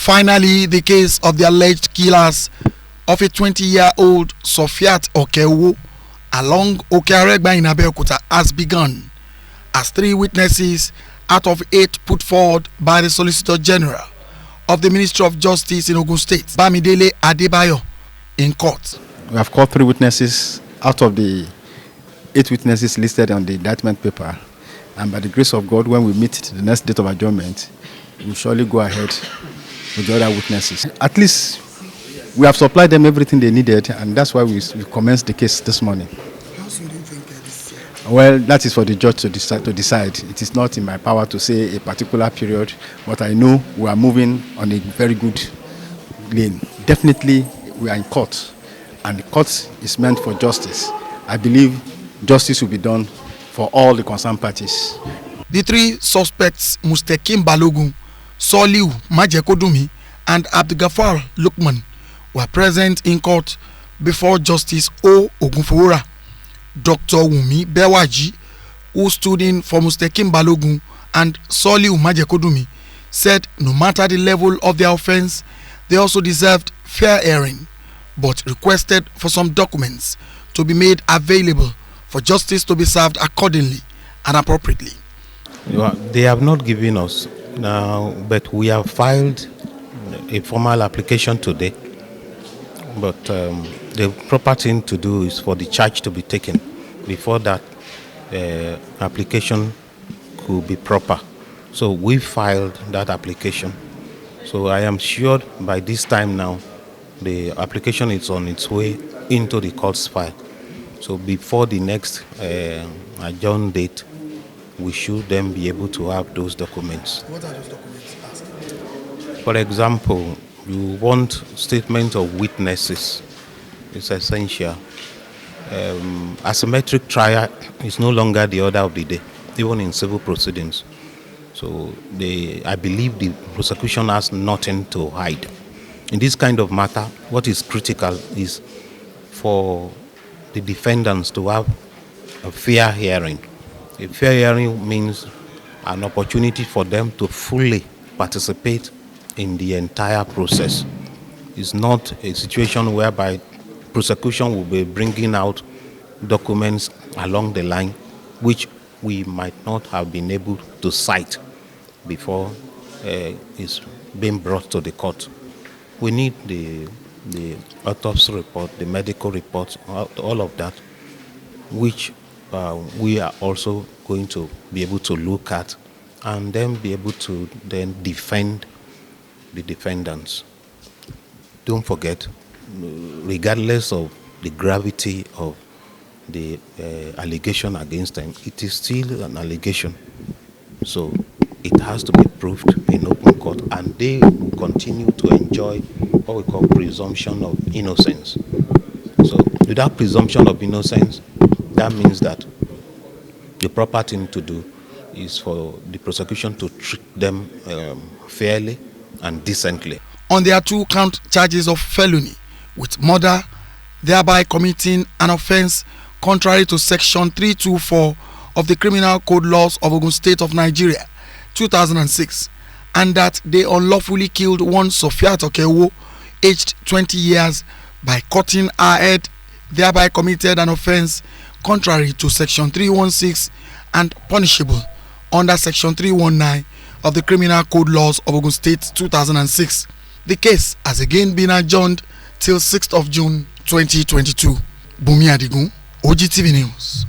Finally, the case of the alleged killers of a 20-year-old Sofiat Okeowo along Okeowo'S in Abeokuta has begun, as 3 witnesses out of 8 put forward by the Solicitor General of the Ministry of Justice in Ogun State, Bamidele Adebayo, in court. We have called 3 witnesses out of the 8 witnesses listed on the indictment paper, and by the grace of God, when we meet the next date of adjournment, we will surely go ahead with the other witnesses. At least we have supplied them everything they needed, and that's why we commenced the case this morning. How soon do you think this? Well, that is for the judge to decide. It is not in my power to say a particular period, but I know we are moving on a very good lane. Definitely, we are in court, and the court is meant for justice. I believe justice will be done for all the concerned parties. The 3 suspects, Mustekim Balogun, Soliu Majekodumi, and Abdulgafar Lukman, were present in court before Justice O. Ogunfowora. Dr. Wumi Bewaji, who stood in for Mustekim Balogun and Soliu Majekodumi, said no matter the level of their offense, they also deserved fair hearing, but requested for some documents to be made available for justice to be served accordingly and appropriately. They have not given us now, but we have filed a formal application today. But the proper thing to do is for the charge to be taken before that application could be proper. So we filed that application. So I am sure by this time now, the application is on its way into the court's file. So before the next adjourn date, we should then be able to have those documents. What are those documents asking? For example, you want statement of witnesses. It's essential. Asymmetric trial is no longer the order of the day, even in civil proceedings. So I believe the prosecution has nothing to hide. In this kind of matter, what is critical is for the defendants to have a fair hearing. A fair hearing means an opportunity for them to fully participate in the entire process. It's not a situation whereby prosecution will be bringing out documents along the line which we might not have been able to cite before it's being brought to the court. We need the autopsy report, the medical reports, all of that, which we are also going to be able to look at and then be able to then defend the defendants. Don't forget, regardless of the gravity of the allegation against them, it is still an allegation. So it has to be proved in open court, and they will continue to enjoy what we call presumption of innocence. So without presumption of innocence, that means that the proper thing to do is for the prosecution to treat them fairly and decently. On their 2-count charges of felony with murder, thereby committing an offense contrary to Section 324 of the Criminal Code Laws of Ogun State of Nigeria, 2006, and that they unlawfully killed one Sofiat Okeowo, aged 20 years, by cutting her head, thereby committed an offense contrary to Section 316 and punishable under Section 319 of the Criminal Code Laws of Ogun State 2006. The case has again been adjourned till 6th of June 2022. Bumi Adigun, OGTV News.